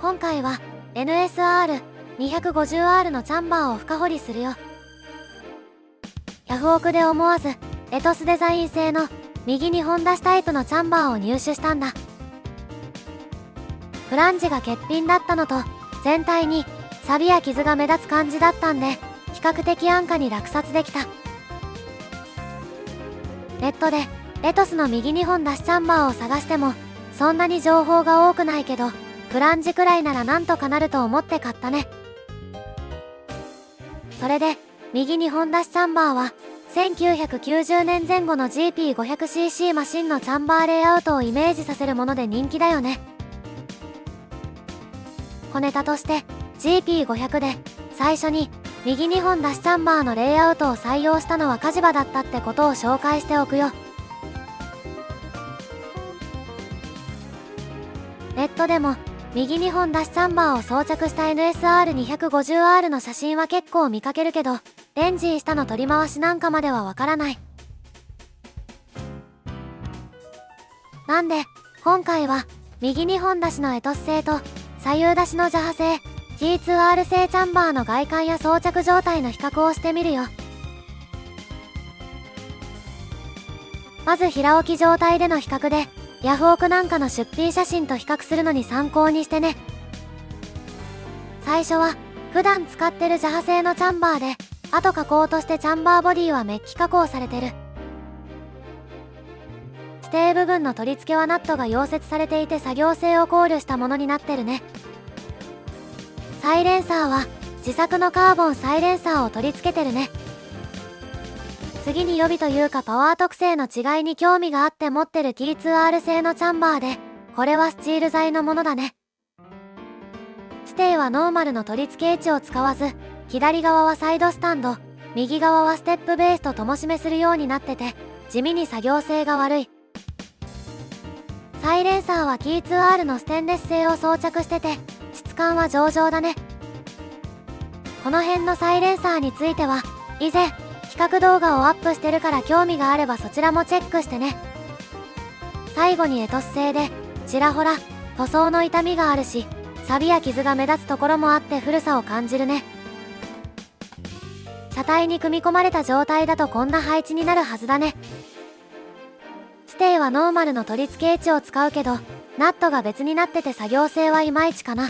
今回は NSR250R のチャンバーを深掘りするよ。ヤフオクで思わずエトスデザイン製の右2本出しタイプのチャンバーを入手したんだ。フランジが欠品だったのと、全体に錆や傷が目立つ感じだったんで、比較的安価に落札できた。ネットでエトスの右2本出しチャンバーを探してもそんなに情報が多くないけど、フランジくらいならなんとかなると思って買ったね。それで右2本出しチャンバーは1990年前後の GP500cc マシンのチャンバーレイアウトをイメージさせるもので人気だよね。小ネタとして GP500 で最初に右2本出しチャンバーのレイアウトを採用したのはカジバだったってことを紹介しておくよ。ネットでも右2本出しチャンバーを装着した NSR250R の写真は結構見かけるけど、エンジン下の取り回しなんかまではわからない。なんで今回は右2本出しのエトス製と左右出しのジャハ製 T2R 製チャンバーの外観や装着状態の比較をしてみるよ。まず平置き状態での比較でヤフオクなんかの出品写真と比較するのに参考にしてね。最初は普段使ってるジャハ製のチャンバーで、後加工としてチャンバーボディはメッキ加工されてる。指定部分の取り付けはナットが溶接されていて作業性を考慮したものになってるね。サイレンサーは自作のカーボンサイレンサーを取り付けてるね。次に予備というかパワー特性の違いに興味があって持ってる T2R 製のチャンバーで、これはスチール材のものだね。ステイはノーマルの取り付け位置を使わず、左側はサイドスタンド、右側はステップベースと共締めするようになってて、地味に作業性が悪い。サイレンサーは T2R のステンレス製を装着してて、質感は上々だね。この辺のサイレンサーについては以前比較動画をアップしてるから興味があればそちらもチェックしてね。最後にエトス製でちらほら塗装の傷みがあるし、錆や傷が目立つところもあって古さを感じるね。車体に組み込まれた状態だとこんな配置になるはずだね。ステイはノーマルの取り付け位置を使うけど、ナットが別になってて作業性はいまいちかな。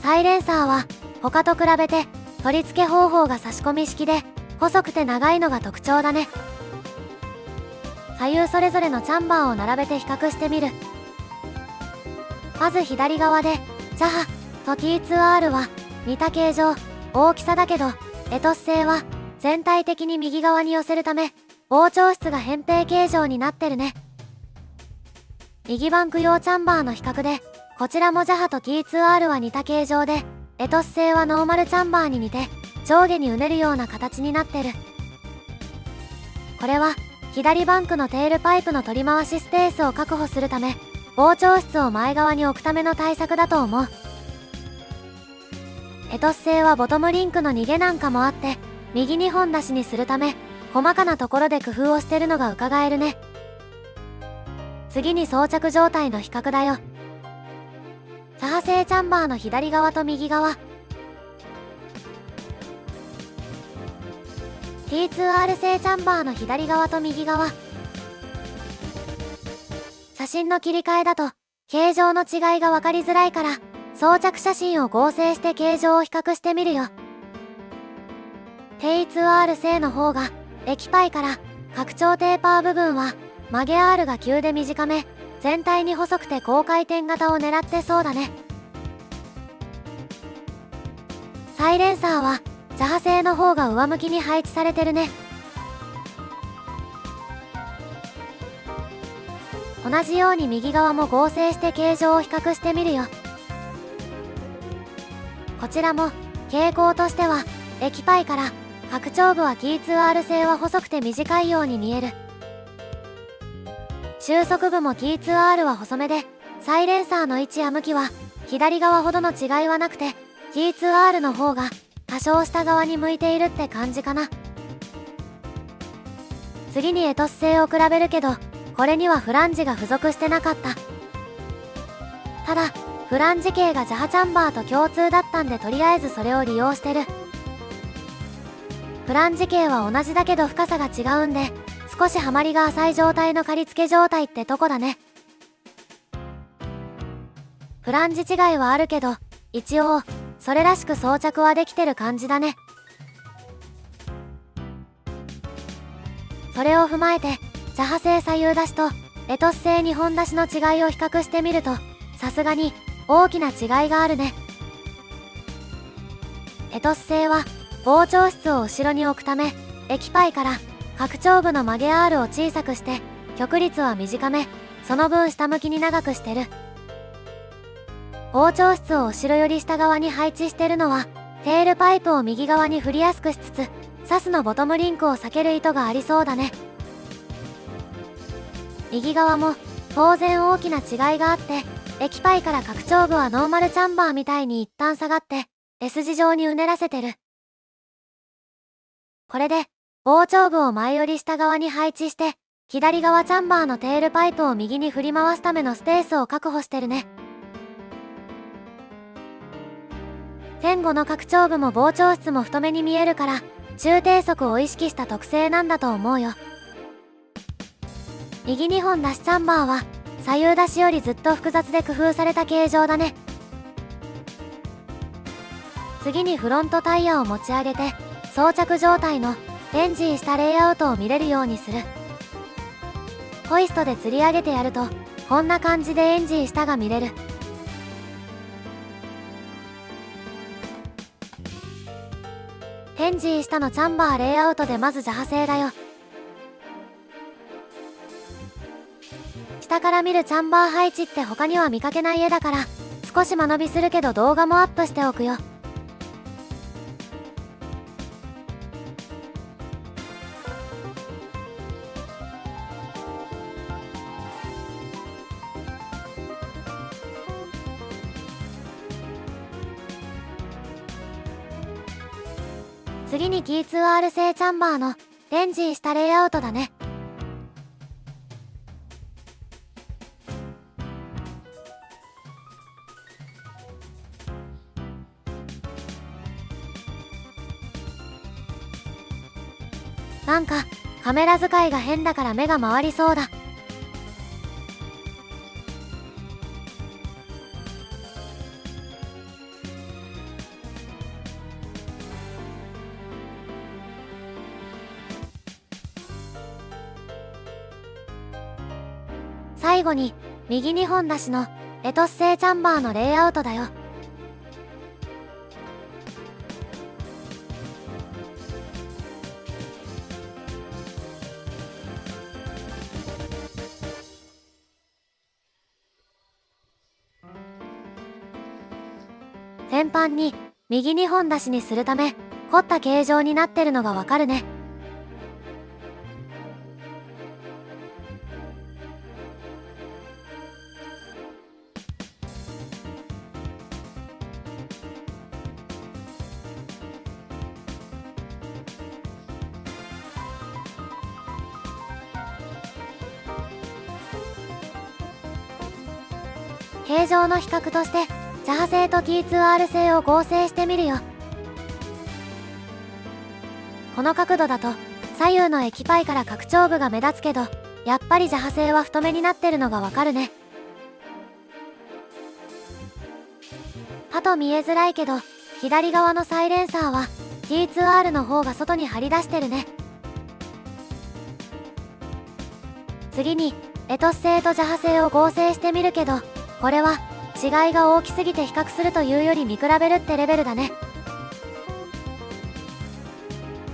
サイレンサーは他と比べて取り付け方法が差し込み式で細くて長いのが特徴だね。左右それぞれのチャンバーを並べて比較してみる。まず左側でジャハと T2R は似た形状大きさだけど、エトス製は全体的に右側に寄せるため膨張質が扁平形状になってるね。右バンク用チャンバーの比較で、こちらもジャハと T2R は似た形状で、エトス製はノーマルチャンバーに似て上下にうねるような形になってる。これは左バンクのテールパイプの取り回しスペースを確保するため、膨張質を前側に置くための対策だと思う。エトス製はボトムリンクの逃げなんかもあって右2本出しにするため細かなところで工夫をしてるのが伺えるね。次に装着状態の比較だよ。ジャハ製チャンバーの左側と右側、 T2R 製チャンバーの左側と右側、写真の切り替えだと形状の違いが分かりづらいから装着写真を合成して形状を比較してみるよ。 T2R 製の方が液パイから拡張テーパー部分は曲げ R が急で短め、全体に細くて高回転型を狙ってそうだね。サイレンサーはジャハ製の方が上向きに配置されてるね。同じように右側も合成して形状を比較してみるよ。こちらも傾向としては液パイから拡張部は T2R 製は細くて短いように見える。収束部も T2R は細めで、サイレンサーの位置や向きは左側ほどの違いはなくて T2R の方が多少下側に向いているって感じかな。次にエトス製を比べるけど、これにはフランジが付属してなかった。ただフランジ系がジャハチャンバーと共通だったんでとりあえずそれを利用してる。フランジ系は同じだけど深さが違うんで少しハマりが浅い状態の借り付け状態ってとこだね。フランジ違いはあるけど一応それらしく装着はできてる感じだね。それを踏まえてジャハ製左右出しとエトス製2本出しの違いを比較してみるとさすがに大きな違いがあるね。エトス製は膨張室を後ろに置くため液パイから拡張部の曲げ R を小さくして極率は短め、その分下向きに長くしてる。膨張室を後ろより下側に配置してるのはテールパイプを右側に振りやすくしつつサスのボトムリンクを避ける意図がありそうだね。右側も当然大きな違いがあって液パイから拡張部はノーマルチャンバーみたいに一旦下がって S 字状にうねらせてる。これで膨張部を前より下側に配置して左側チャンバーのテールパイプを右に振り回すためのスペースを確保してるね。前後の拡張部も膨張室も太めに見えるから中低速を意識した特性なんだと思うよ。右2本出しチャンバーは左右出しよりずっと複雑で工夫された形状だね。次にフロントタイヤを持ち上げて装着状態のエンジンしたレイアウトを見れるようにする。ホイストで吊り上げてやるとこんな感じでエンジン下が見れる。エンジン下のチャンバーレイアウトでまずジャハ製だよ。下から見るチャンバー配置って他には見かけない絵だから少し間延びするけど動画もアップしておくよ。次に T2R 製チャンバーのエンジンしたレイアウトだね。なんかカメラ使いが変だから目が回りそうだ。最後に右2本出しのエトス製チャンバーのレイアウトだよ。先端に右2本出しにするため凝った形状になってるのがわかるね。形状の比較としてジャハ製と T2R 製を合成してみるよ。この角度だと左右の液パイから拡張部が目立つけどやっぱりジャハ製は太めになってるのがわかるね。歯と見えづらいけど左側のサイレンサーは T2R の方が外に張り出してるね。次にエトス製とジャハ製を合成してみるけどこれは違いが大きすぎて比較するというより見比べるってレベルだね。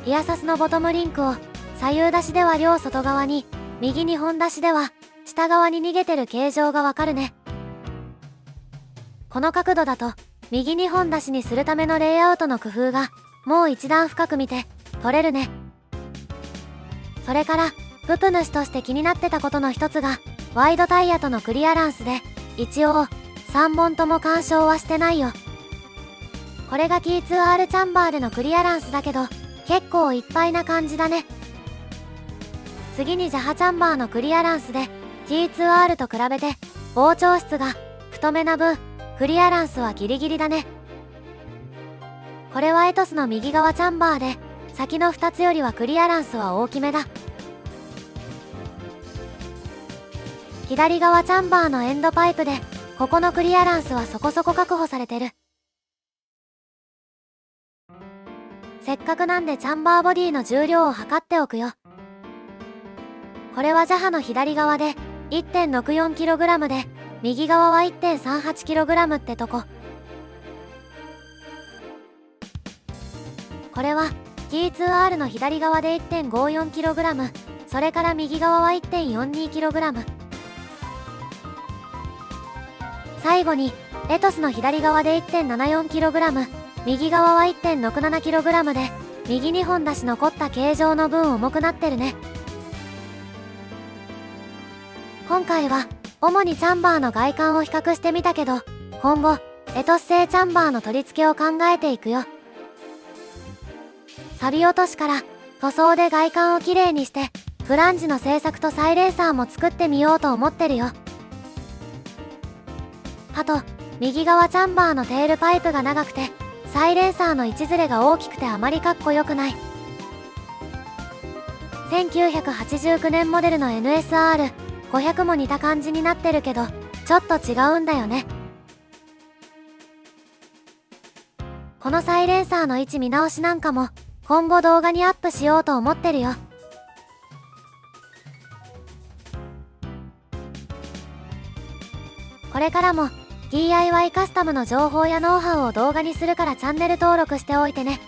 リアサスのボトムリンクを左右出しでは両外側に右2本出しでは下側に逃げてる形状がわかるね。この角度だと右2本出しにするためのレイアウトの工夫がもう一段深く見て取れるね。それからププ主として気になってたことの一つがワイドタイヤとのクリアランスで一応3本とも干渉はしてないよ。これが T2R チャンバーでのクリアランスだけど結構いっぱいな感じだね。次にジャハチャンバーのクリアランスで T2R と比べて膨張質が太めな分クリアランスはギリギリだね。これはエトスの右側チャンバーで、先の2つよりはクリアランスは大きめだ。左側チャンバーのエンドパイプで、ここのクリアランスはそこそこ確保されてる。せっかくなんでチャンバーボディの重量を測っておくよ。これはジャハの左側で 1.64kg で、右側は 1.38kg ってとこ。これは T2R の左側で 1.54kg、それから右側は 1.42kg。最後にエトスの左側で 1.74kg、右側は 1.67kg で、右2本だし残った形状の分重くなってるね。今回は主にチャンバーの外観を比較してみたけど、今後エトス製チャンバーの取り付けを考えていくよ。錆落としから塗装で外観をきれいにして、フランジの製作とサイレンサーも作ってみようと思ってるよ。あと、右側チャンバーのテールパイプが長くて、サイレンサーの位置ずれが大きくてあまりかっこよくない。1989年モデルの NSR500 も似た感じになってるけど、ちょっと違うんだよね。このサイレンサーの位置見直しなんかも、今後動画にアップしようと思ってるよ。これからも DIY カスタムの情報やノウハウを動画にするからチャンネル登録しておいてね。